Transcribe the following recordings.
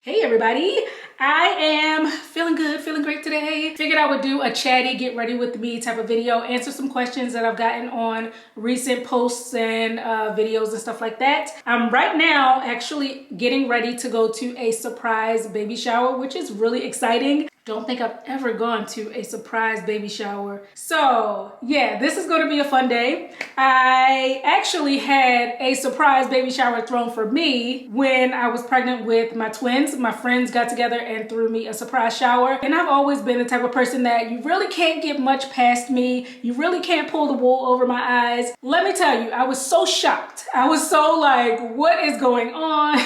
Hey everybody, I am feeling good, feeling great today. Figured I would do a chatty get ready with me type of video, answer some questions that I've gotten on recent posts and videos and stuff like that. I'm right now actually getting ready to go to a surprise baby shower, which is really exciting. Don't think I've ever gone to a surprise baby shower. So yeah, this is going to be a fun day. I actually had a surprise baby shower thrown for me when I was pregnant with my twins. My friends got together and threw me a surprise shower. And I've always been the type of person that you really can't get much past me. You really can't pull the wool over my eyes. Let me tell you, I was so shocked. I was so like, what is going on?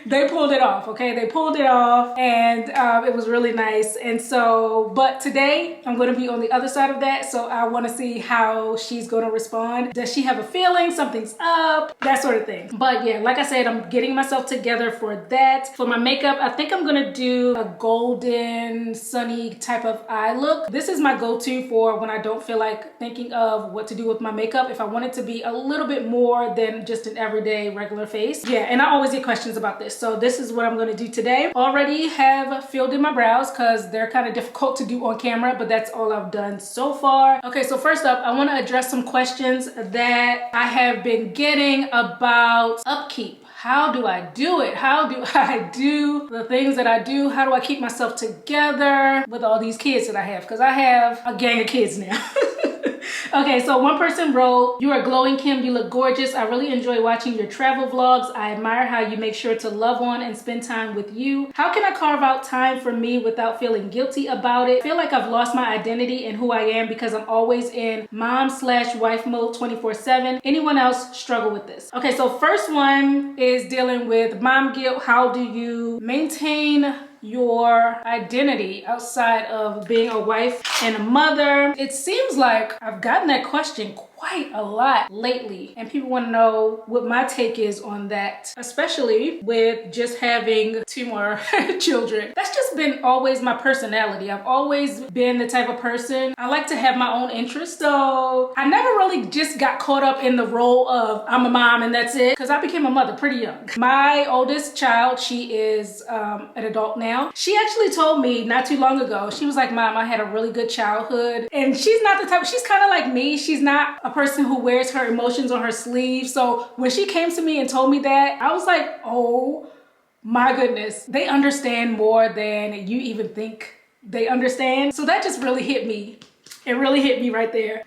They pulled it off, okay? They pulled it off and it was really nice. And so, but today I'm gonna be on the other side of that. So I wanna see how she's gonna respond. Does she have a feeling something's up? That sort of thing. But yeah, like I said, I'm getting myself together for that. For my makeup, I think I'm gonna do a golden, sunny type of eye look. This is my go-to for when I don't feel like thinking of what to do with my makeup. If I want it to be a little bit more than just an everyday regular face. Yeah, and I always get questions about this. So this is what I'm going to do today. Already have filled in my brows because they're kind of difficult to do on camera, but that's all I've done so far. Okay, so first up, I want to address some questions that I have been getting about upkeep. How do I do it? How do I do the things that I do? How do I keep myself together with all these kids that I have? Because I have a gang of kids now. Okay, so one person wrote, "You are glowing, Kim. You look gorgeous. I really enjoy watching your travel vlogs. I admire how you make sure to love on and spend time with you. How can I carve out time for me without feeling guilty about it? I feel like I've lost my identity and who I am because I'm always in mom/wife mode 24/7. Anyone else struggle with this?" Okay, so first one is dealing with mom guilt. How do you maintain your identity outside of being a wife and a mother? It seems like I've gotten that question quite a lot lately, and people want to know what my take is on that, especially with just having 2 more children. That's just been always my personality. I've always been the type of person, I like to have my own interests, so I never really just got caught up in the role of I'm a mom and that's it, because I became a mother pretty young. My oldest child, she is an adult now. She actually told me not too long ago, she was like, "Mom, I had a really good childhood." And she's not the type, she's kind of like me. She's not a person who wears her emotions on her sleeve. So when she came to me and told me that, I was like, oh my goodness, they understand more than you even think they understand. So that just really hit me. It really hit me right there.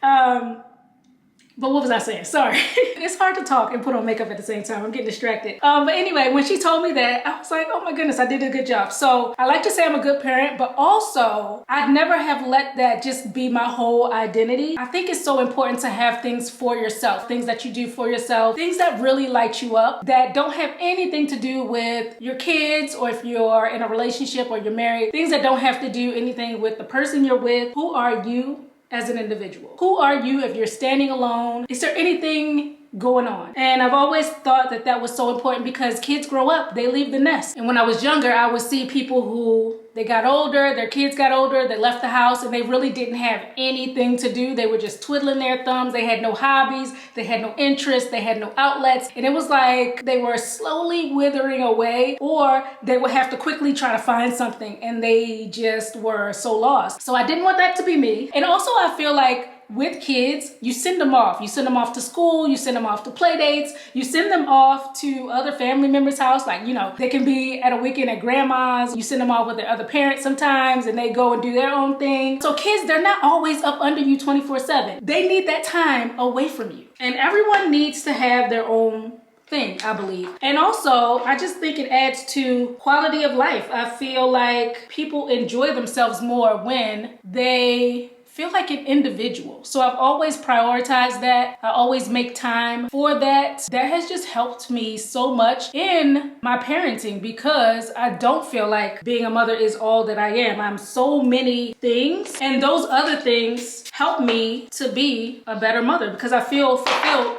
But what was I saying? Sorry. It's hard to talk and put on makeup at the same time. I'm getting distracted. But anyway, when she told me that, I was like, oh my goodness, I did a good job. So I like to say I'm a good parent, but also I'd never have let that just be my whole identity. I think it's so important to have things for yourself, things that you do for yourself, things that really light you up, that don't have anything to do with your kids, or if you're in a relationship or you're married, things that don't have to do anything with the person you're with. Who are you as an individual? Who are you if you're standing alone? Is there anything going on? And I've always thought that that was so important because kids grow up, they leave the nest. And when I was younger, I would see people who, they got older, their kids got older, they left the house and they really didn't have anything to do. They were just twiddling their thumbs. They had no hobbies, they had no interests, they had no outlets. And it was like they were slowly withering away, or they would have to quickly try to find something and they just were so lost. So I didn't want that to be me. And also I feel like with kids, you send them off. You send them off to school, you send them off to play dates, you send them off to other family members' house. Like, you know, they can be at a weekend at grandma's. You send them off with their other parents sometimes and they go and do their own thing. So kids, they're not always up under you 24/7. They need that time away from you. And everyone needs to have their own thing, I believe. And also, I just think it adds to quality of life. I feel like people enjoy themselves more when they feel like an individual. So I've always prioritized that. I always make time for that. That has just helped me so much in my parenting because I don't feel like being a mother is all that I am. I'm so many things, and those other things help me to be a better mother because I feel fulfilled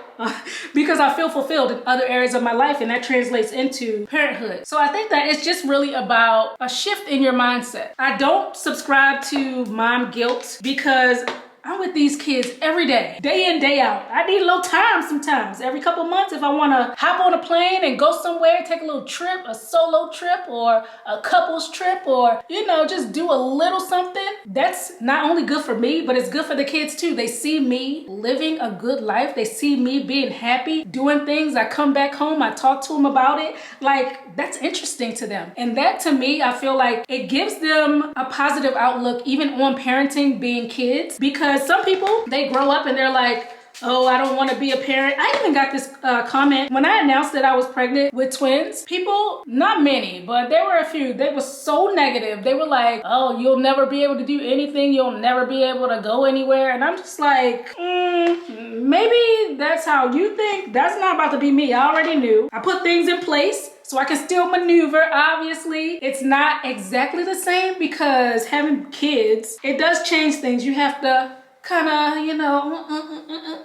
in other areas of my life, and that translates into parenthood. So I think that it's just really about a shift in your mindset. I don't subscribe to mom guilt because I'm with these kids every day in, day out. I need a little time sometimes. Every couple months, if I want to hop on a plane and go somewhere, take a little trip, a solo trip or a couples trip, or, you know, just do a little something. That's not only good for me, but it's good for the kids too. They see me living a good life. They see me being happy, doing things. I come back home, I talk to them about it. Like, that's interesting to them. And that, to me, I feel like it gives them a positive outlook even on parenting, being kids, because some people, they grow up and they're like, oh, I don't want to be a parent. I even got this comment when I announced that I was pregnant with twins. People, not many, but there were a few, they were so negative. They were like, oh, you'll never be able to do anything. You'll never be able to go anywhere. And I'm just like, maybe that's how you think. That's not about to be me. I already knew. I put things in place so I can still maneuver. Obviously, it's not exactly the same because having kids, it does change things. You have to kind of, you know,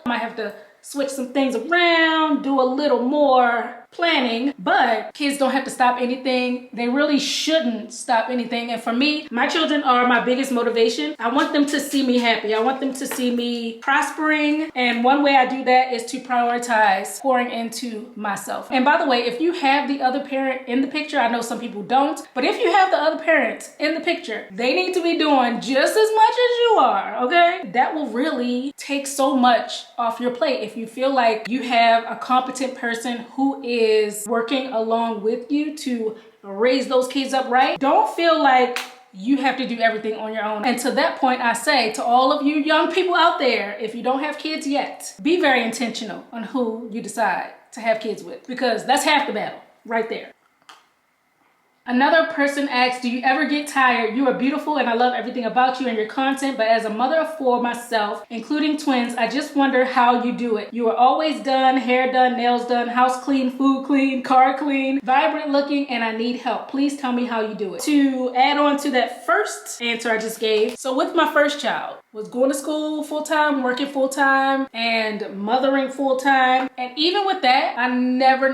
might have to switch some things around, do a little more planning, but kids don't have to stop anything. They really shouldn't stop anything. And for me, my children are my biggest motivation. I want them to see me happy. I want them to see me prospering. And one way I do that is to prioritize pouring into myself. And by the way, if you have the other parent in the picture, I know some people don't, but if you have the other parent in the picture, they need to be doing just as much as you are, okay? That will really take so much off your plate. If you feel like you have a competent person who is working along with you to raise those kids up right, don't feel like you have to do everything on your own. And to that point, I say to all of you young people out there, if you don't have kids yet, be very intentional on who you decide to have kids with, because that's half the battle right there. Another person asks, do you ever get tired? You are beautiful and I love everything about you and your content, but as a mother of 4 myself, including twins, I just wonder how you do it. You are always done, hair done, nails done, house clean, food clean, car clean, vibrant looking, and I need help. Please tell me how you do it. To add on to that first answer I just gave, so with my first child, was going to school full-time, working full-time, and mothering full-time. And even with that, I never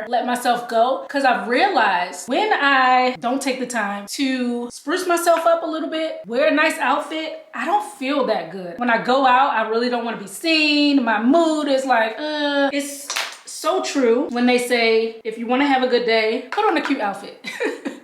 let myself go, because I've realized when I don't take the time to spruce myself up a little bit, wear a nice outfit, I don't feel that good. When I go out, I really don't want to be seen. My mood is like, it's so true when they say, if you want to have a good day, put on a cute outfit.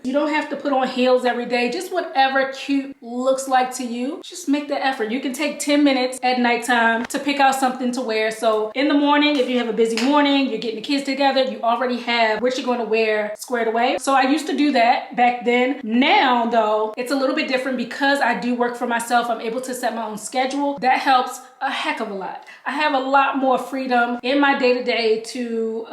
You don't have to put on heels every day. Just whatever cute looks like to you. Just make the effort. You can take 10 minutes at nighttime to pick out something to wear. So in the morning, if you have a busy morning, you're getting the kids together, you already have what you're going to wear squared away. So I used to do that back then. Now though, it's a little bit different because I do work for myself. I'm able to set my own schedule. That helps a heck of a lot. I have a lot more freedom in my day-to-day to,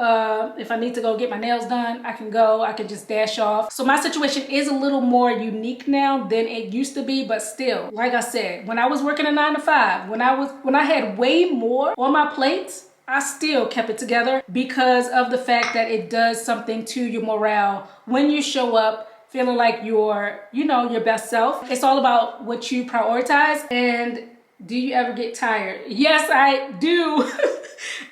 if I need to go get my nails done, I can go, I can just dash off. So my situation is a little more unique now than it used to be, but still, like I said, when I was working a 9 to 5, when I had way more on my plate, I still kept it together because of the fact that it does something to your morale when you show up feeling like you're, you know, your best self. It's all about what you prioritize. And do you ever get tired? Yes, I do.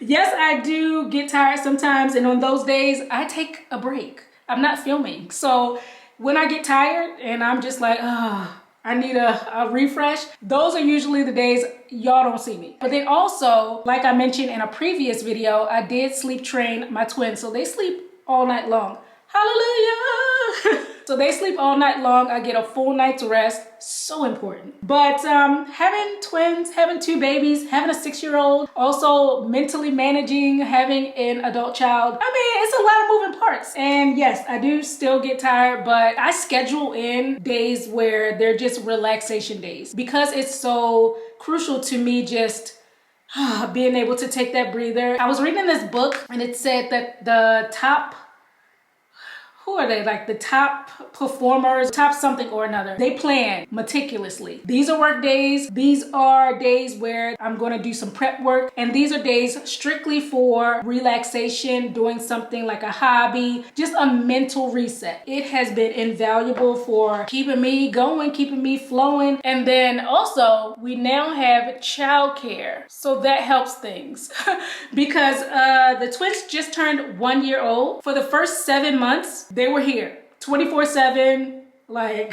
Yes, I do get tired sometimes. And on those days, I take a break. I'm not filming. So when I get tired and I'm just like, I need a refresh, those are usually the days y'all don't see me. But then also, like I mentioned in a previous video, I did sleep train my twins. So they sleep all night long. Hallelujah. So they sleep all night long. I get a full night's rest. So important. But having twins, having 2 babies, having a 6-year-old, also mentally managing, having an adult child. I mean, it's a lot of moving parts. And yes, I do still get tired, but I schedule in days where they're just relaxation days because it's so crucial to me just being able to take that breather. I was reading this book and it said that the top, who are they? Like the top performers, top something or another. They plan meticulously. These are work days. These are days where I'm going to do some prep work. And these are days strictly for relaxation, doing something like a hobby, just a mental reset. It has been invaluable for keeping me going, keeping me flowing. And then also we now have childcare. So that helps things because the twins just turned 1 year old. For the first 7 months, they were here 24/7, like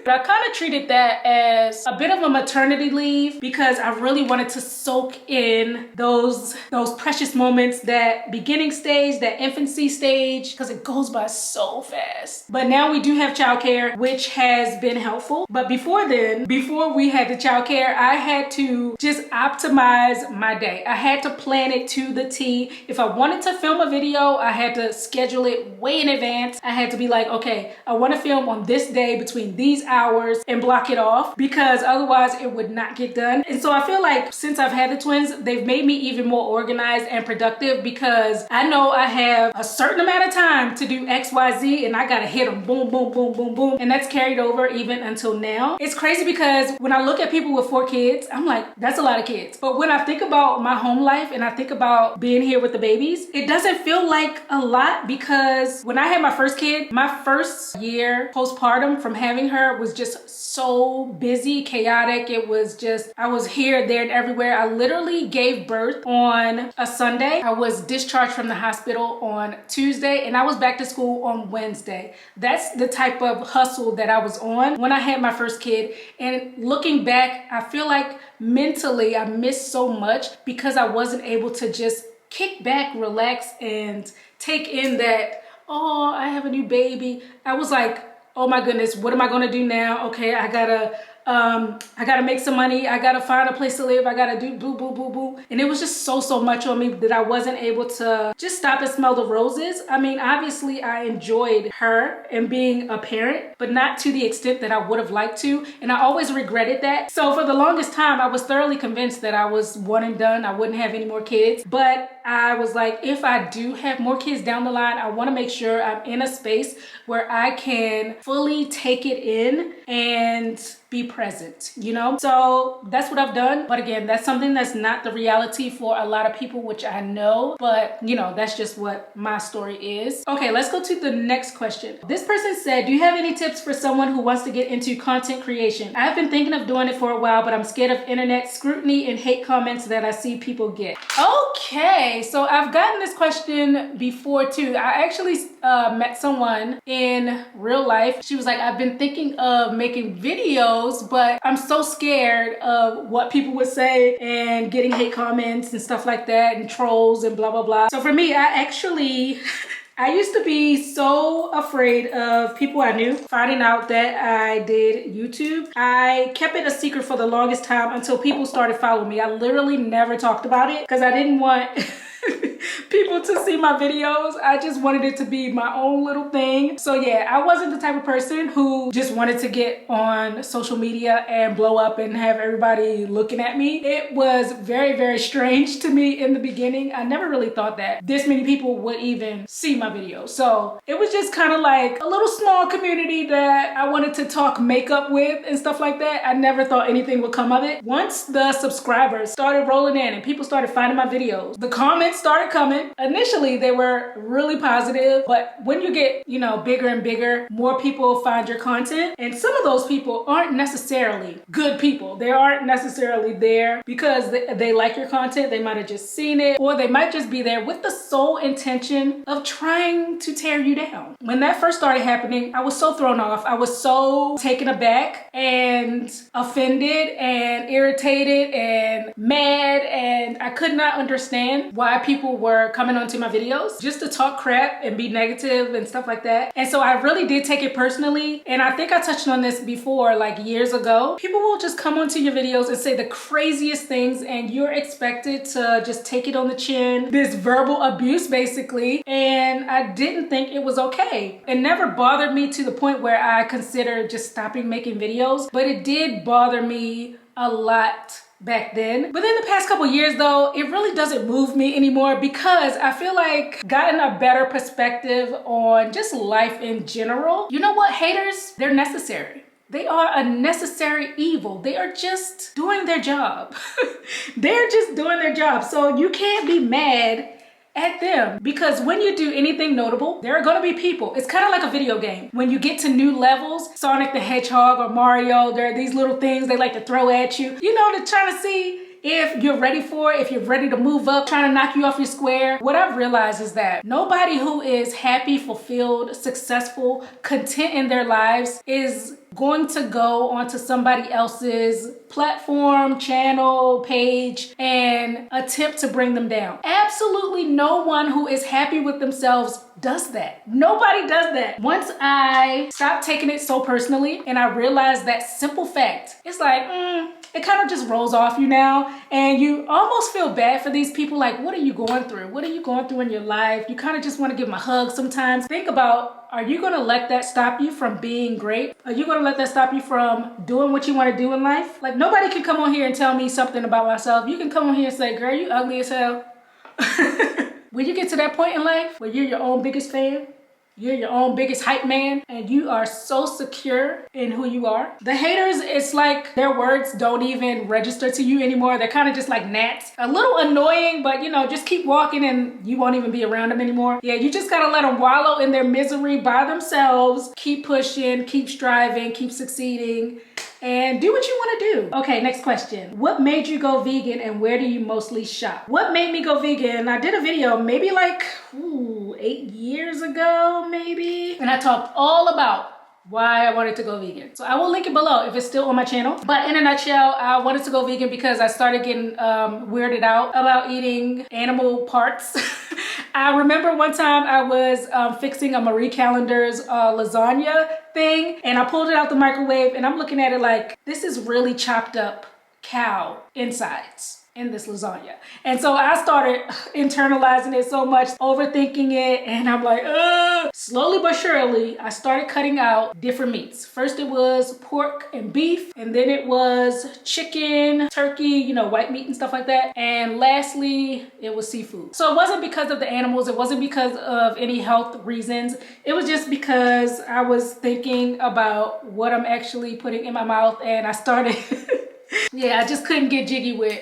But I kind of treated that as a bit of a maternity leave because I really wanted to soak in those precious moments, that beginning stage, that infancy stage, because it goes by so fast. But now we do have childcare, which has been helpful. But before then, before we had the childcare, I had to just optimize my day. I had to plan it to the T. If I wanted to film a video, I had to schedule it way in advance. I had to be like, okay, I want to film on this day between these hours and block it off, because otherwise it would not get done. And so I feel like since I've had the twins, they've made me even more organized and productive, because I know I have a certain amount of time to do XYZ and I gotta hit them boom, boom, boom, boom, boom. And that's carried over even until now. It's crazy because when I look at people with 4 kids, I'm like, that's a lot of kids. But when I think about my home life and I think about being here with the babies, it doesn't feel like a lot, because when I had my first kid, my first year postpartum from having her was just so busy, chaotic. It was just, I was here, there, and everywhere. I literally gave birth on a Sunday. I was discharged from the hospital on Tuesday, and I was back to school on Wednesday. That's the type of hustle that I was on when I had my first kid. And looking back, I feel like mentally I missed so much because I wasn't able to just kick back, relax, and take in that, oh, I have a new baby. I was like, oh my goodness, what am I gonna do now? Okay, I gotta make some money. I gotta find a place to live. I gotta do boo, boo, boo, boo. And it was just so much on me that I wasn't able to just stop and smell the roses. I mean, obviously I enjoyed her and being a parent, but not to the extent that I would have liked to. And I always regretted that. So for the longest time, I was thoroughly convinced that I was one and done. I wouldn't have any more kids. But I was like, if I do have more kids down the line, I wanna make sure I'm in a space where I can fully take it in and be present, you know? So that's what I've done. But again, that's something that's not the reality for a lot of people, which I know, but you know, that's just what my story is. Okay, let's go to the next question. This person said, do you have any tips for someone who wants to get into content creation? I've been thinking of doing it for a while, but I'm scared of internet scrutiny and hate comments that I see people get. Okay, so I've gotten this question before too. I actually met someone in real life. She was like, I've been thinking of making videos, but I'm so scared of what people would say and getting hate comments and stuff like that and trolls and blah, blah, blah. So for me, I used to be so afraid of people I knew finding out that I did YouTube. I kept it a secret for the longest time until people started following me. I literally never talked about it because I didn't want people to see my videos. I just wanted it to be my own little thing. So yeah, I wasn't the type of person who just wanted to get on social media and blow up and have everybody looking at me. It was very strange to me in the beginning. I never really thought that this many people would even see my videos. So it was just kind of like a little small community that I wanted to talk makeup with and stuff like that. I never thought anything would come of it. Once the subscribers started rolling in and people started finding my videos, the comments started coming. Initially, they were really positive, but when you get, you know, bigger and bigger, more people find your content. And some of those people aren't necessarily good people. They aren't necessarily there because they like your content. They might have just seen it, or they might just be there with the sole intention of trying to tear you down. When that first started happening, I was so thrown off. I was so taken aback and offended and irritated and mad, and I could not understand why people were coming onto my videos just to talk crap and be negative and stuff like that. And so I really did take it personally. And I think I touched on this before, like years ago. People will just come onto your videos and say the craziest things, and you're expected to just take it on the chin. This verbal abuse, basically. And I didn't think it was okay. It never bothered me to the point where I considered just stopping making videos, but it did bother me a lot back then. Within the past couple years though, it really doesn't move me anymore because I feel like gotten a better perspective on just life in general. You know what, haters, they're necessary. They are a necessary evil. They are just doing their job. They're just doing their job. So you can't be mad at them, because when you do anything notable, there are going to be people. It's kind of like a video game. When you get to new levels, Sonic the Hedgehog or Mario, there are these little things they like to throw at you. You know, they're trying to see if you're ready for it, if you're ready to move up, trying to knock you off your square. What I've realized is that nobody who is happy, fulfilled, successful, content in their lives is going to go onto somebody else's platform, channel, page, and attempt to bring them down. Absolutely no one who is happy with themselves does that. Nobody does that. Once I stopped taking it so personally and I realized that simple fact, it's like, it kind of just rolls off you now, and you almost feel bad for these people. Like, what are you going through? What are you going through in your life? You kind of just want to give them a hug sometimes. Think about, are you going to let that stop you from being great? Are you going to let that stop you from doing what you want to do in life? Like, nobody can come on here and tell me something about myself. You can come on here and say, girl, you ugly as hell. When you get to that point in life where you're your own biggest fan, you're your own biggest hype man, and you are so secure in who you are. The haters, it's like their words don't even register to you anymore. They're kind of just like gnats. A little annoying, but you know, just keep walking and you won't even be around them anymore. Yeah, you just gotta let them wallow in their misery by themselves. Keep pushing, keep striving, keep succeeding, and do what you want to do. Okay, next question. What made you go vegan and where do you mostly shop? What made me go vegan? I did a video maybe like 8 years ago, maybe. And I talked all about why I wanted to go vegan. So I will link it below if it's still on my channel. But in a nutshell, I wanted to go vegan because I started getting weirded out about eating animal parts. I remember one time I was fixing a Marie Callender's lasagna thing, and I pulled it out the microwave and I'm looking at it like, this is really chopped up cow insides in this lasagna. And so I started internalizing it so much, overthinking it, and I'm like, ugh. Slowly but surely, I started cutting out different meats. First it was pork and beef, and then it was chicken, turkey, you know, white meat and stuff like that. And lastly, it was seafood. So it wasn't because of the animals, it wasn't because of any health reasons. It was just because I was thinking about what I'm actually putting in my mouth, and I started, yeah, I just couldn't get jiggy with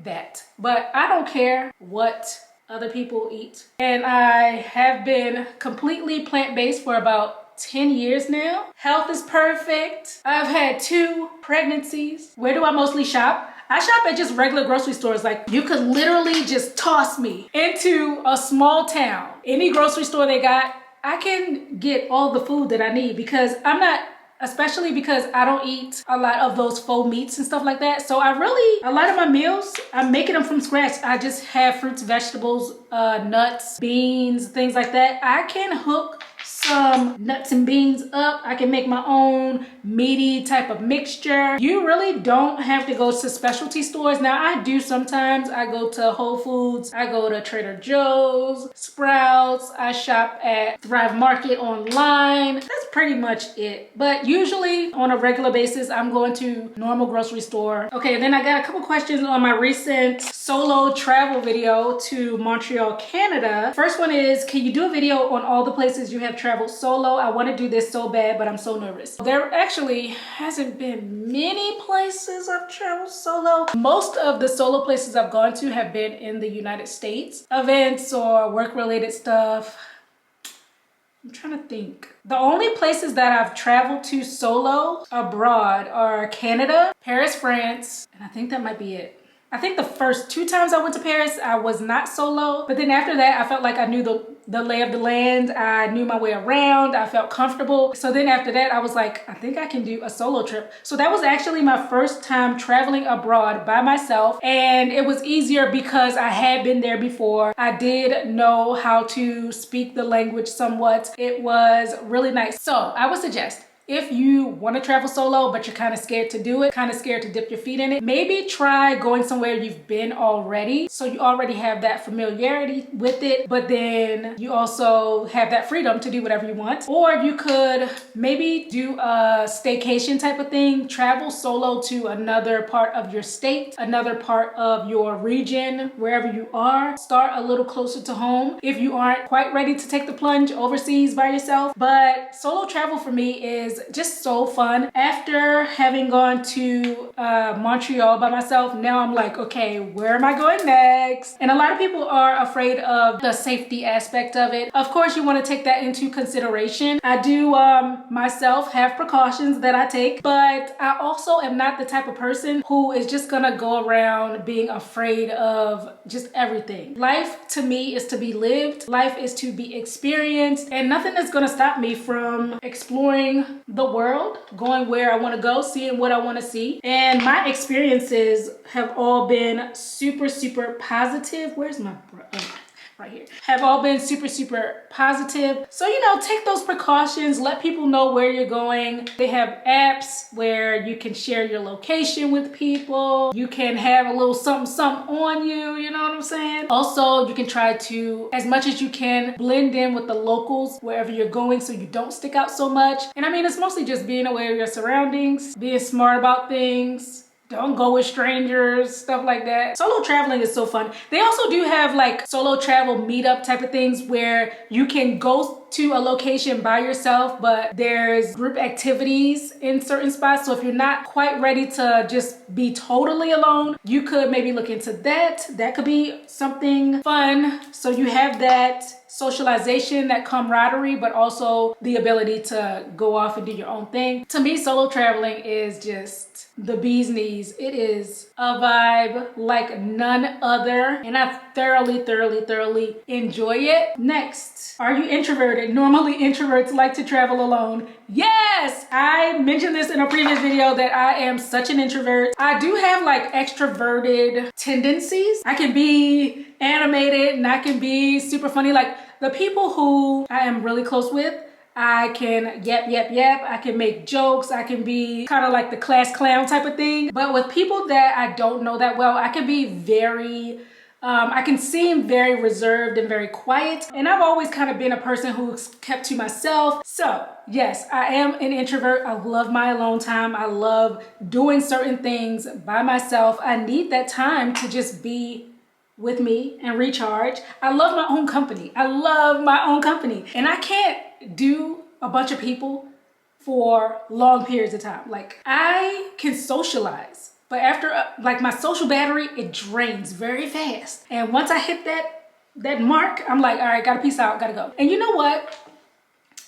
that. But I don't care what other people eat, and I have been completely plant-based for about 10 years now. Health is perfect. I've had 2 pregnancies. Where do I mostly shop? I shop at just regular grocery stores. Like, you could literally just toss me into a small town, any grocery store they got, I can get all the food that I need, because I'm not, especially because I don't eat a lot of those faux meats and stuff like that. So a lot of my meals, I'm making them from scratch. I just have fruits, vegetables, nuts, beans, things like that. I can hook some nuts and beans up. I can make my own meaty type of mixture. You really don't have to go to specialty stores. Now I do sometimes. I go to Whole Foods, I go to Trader Joe's, Sprouts, I shop at Thrive Market online. That's pretty much it. But usually on a regular basis, I'm going to normal grocery store. Okay, then I got a couple questions on my recent solo travel video to Montreal, Canada. First one is, can you do a video on all the places you have traveled solo? I want to do this so bad, but I'm so nervous. There actually hasn't been many places I've traveled solo. Most of the solo places I've gone to have been in the United States. Events or work-related stuff. I'm trying to think. The only places that I've traveled to solo abroad are Canada, Paris, France, and I think that might be it. I think the first 2 times I went to Paris, I was not solo. But then after that, I felt like I knew the lay of the land. I knew my way around. I felt comfortable. So then after that, I was like, I think I can do a solo trip. So that was actually my first time traveling abroad by myself. And it was easier because I had been there before. I did know how to speak the language somewhat. It was really nice. So I would suggest, if you want to travel solo, but you're kind of scared to do it, kind of scared to dip your feet in it, maybe try going somewhere you've been already. So you already have that familiarity with it, but then you also have that freedom to do whatever you want. Or you could maybe do a staycation type of thing, travel solo to another part of your state, another part of your region, wherever you are. Start a little closer to home if you aren't quite ready to take the plunge overseas by yourself. But solo travel for me is is just so fun. After having gone to Montreal by myself, now I'm like, okay, where am I going next? And a lot of people are afraid of the safety aspect of it. Of course, you want to take that into consideration. I do myself have precautions that I take, but I also am not the type of person who is just gonna go around being afraid of just everything. Life to me is to be lived. Life is to be experienced, and nothing is gonna stop me from exploring the world, going where I want to go, seeing what I want to see. And my experiences have all been super, super positive. Where's my right here? Have all been super, super positive. So, you know, take those precautions, let people know where you're going. They have apps where you can share your location with people. You can have a little something, something on you, you know what I'm saying? Also, you can try to, as much as you can, blend in with the locals wherever you're going so you don't stick out so much. And I mean, it's mostly just being aware of your surroundings, being smart about things. Don't go with strangers, stuff like that. Solo traveling is so fun. They also do have like solo travel meetup type of things where you can go to a location by yourself, but there's group activities in certain spots. So if you're not quite ready to just be totally alone, you could maybe look into that. That could be something fun. So you have that socialization, that camaraderie, but also the ability to go off and do your own thing. To me, solo traveling is just the bee's knees. It is a vibe like none other, and I thoroughly enjoy it. Next, are you introverted? Normally introverts like to travel alone. Yes, I mentioned this in a previous video that I am such an introvert. I do have like extroverted tendencies. I can be animated and I can be super funny. Like the people who I am really close with, I can yap. I can make jokes. I can be kind of like the class clown type of thing. But with people that I don't know that well, I can be very, I can seem very reserved and very quiet. And I've always kind of been a person who's kept to myself. So yes, I am an introvert. I love my alone time. I love doing certain things by myself. I need that time to just be with me and recharge. I love my own company. And I can't do a bunch of people for long periods of time. Like I can socialize, but after like my social battery, it drains very fast. And once I hit that mark, I'm like, all right, gotta peace out, gotta go. And you know what?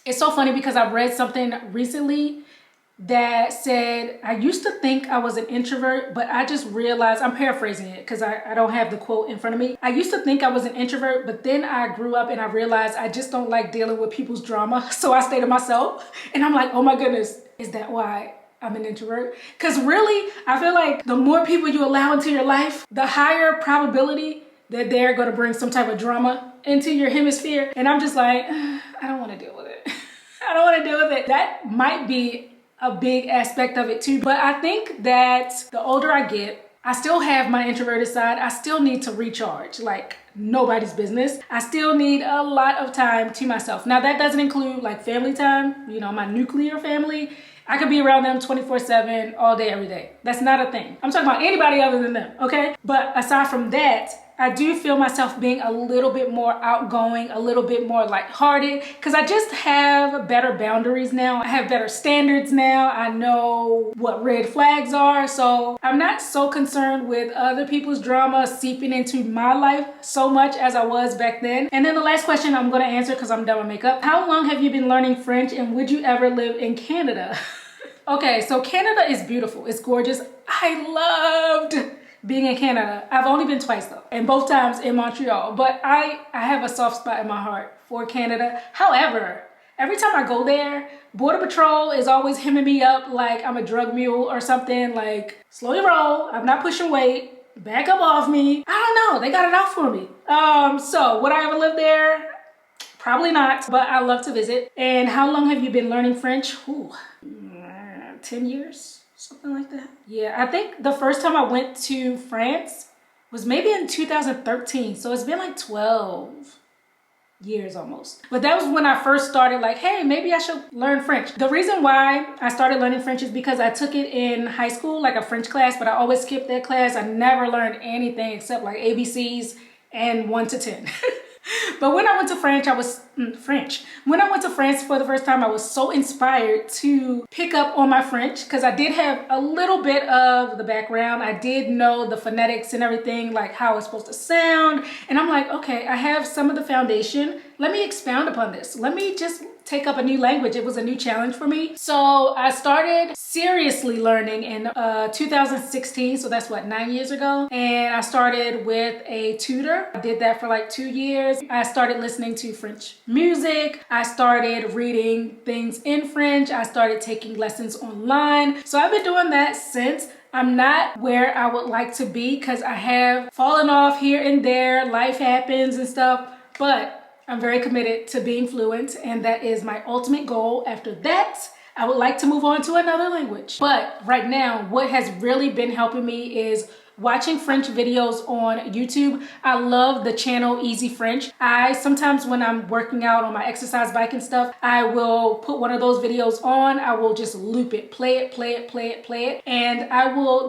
It's so funny because I read something recently that said, I used to think I was an introvert, but I just realized, I'm paraphrasing it because I don't have the quote in front of me. I used to think I was an introvert, but then I grew up and I realized I just don't like dealing with people's drama. So I stay to myself. And I'm like, oh my goodness, is that why I'm an introvert? Because really, I feel like the more people you allow into your life, the higher probability that they're going to bring some type of drama into your hemisphere. And I'm just like, I don't want to deal with it. I don't want to deal with it. That might be a big aspect of it too. But I think that the older I get, I still have my introverted side. I still need to recharge like nobody's business. I still need a lot of time to myself. Now that doesn't include like family time, you know, my nuclear family. I could be around them 24/7 all day, every day. That's not a thing. I'm talking about anybody other than them, okay? But aside from that, I do feel myself being a little bit more outgoing, a little bit more lighthearted, because I just have better boundaries now. I have better standards now. I know what red flags are. So I'm not so concerned with other people's drama seeping into my life so much as I was back then. And then the last question I'm going to answer because I'm done with makeup. How long have you been learning French and would you ever live in Canada? Okay, so Canada is beautiful. It's gorgeous. I loved being in Canada. I've only been twice though, and both times in Montreal, but I have a soft spot in my heart for Canada. However, every time I go there, Border Patrol is always hemming me up like I'm a drug mule or something, like slow your roll, I'm not pushing weight, back up off me. I don't know, they got it out for me. So would I ever live there? Probably not, but I love to visit. And how long have you been learning French? Ooh, 10 years? Something like that. Yeah, I think the first time I went to France was maybe in 2013. So it's been like 12 years almost. But that was when I first started like, hey, maybe I should learn French. The reason why I started learning French is because I took it in high school, like a French class, but I always skipped that class. I never learned anything except like ABCs and 1 to 10. But when I went to France, When I went to France for the first time, I was so inspired to pick up on my French because I did have a little bit of the background. I did know the phonetics and everything, like how it's supposed to sound. And I'm like, okay, I have some of the foundation. Let me expound upon this. Let me just take up a new language. It was a new challenge for me. So I started seriously learning in 2016. So that's what, 9 years ago. And I started with a tutor. I did that for like 2 years. I started listening to French music. I started reading things in French. I started taking lessons online. So I've been doing that since. I'm not where I would like to be because I have fallen off here and there. Life happens and stuff, but I'm very committed to being fluent, and that is my ultimate goal. After that, I would like to move on to another language. But right now, what has really been helping me is watching French videos on YouTube. I love the channel Easy French. I sometimes when I'm working out on my exercise bike and stuff, I will put one of those videos on. I will just loop it, play it, play it, play it, play it. And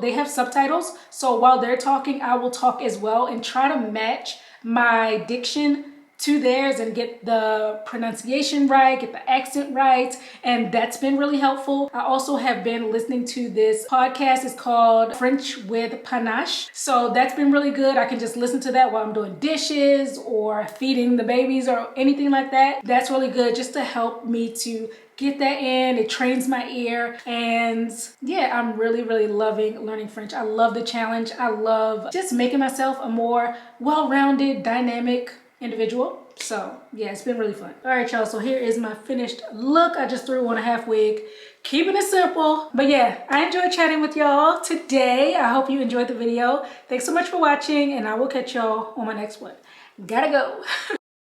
they have subtitles. So while they're talking, I will talk as well and try to match my diction to theirs and get the pronunciation right, get the accent right, and that's been really helpful. I also have been listening to this podcast. It's called French with Panache. So that's been really good. I can just listen to that while I'm doing dishes or feeding the babies or anything like that. That's really good just to help me to get that in. It trains my ear, and yeah, I'm really, really loving learning French. I love the challenge. I love just making myself a more well-rounded, dynamic individual. So yeah, it's been really fun. All right, y'all, so here is my finished look. I just threw on a half wig, keeping it simple. But yeah, I enjoyed chatting with y'all today. I hope you enjoyed the video. Thanks so much for watching, and I will catch y'all on my next one. Gotta go.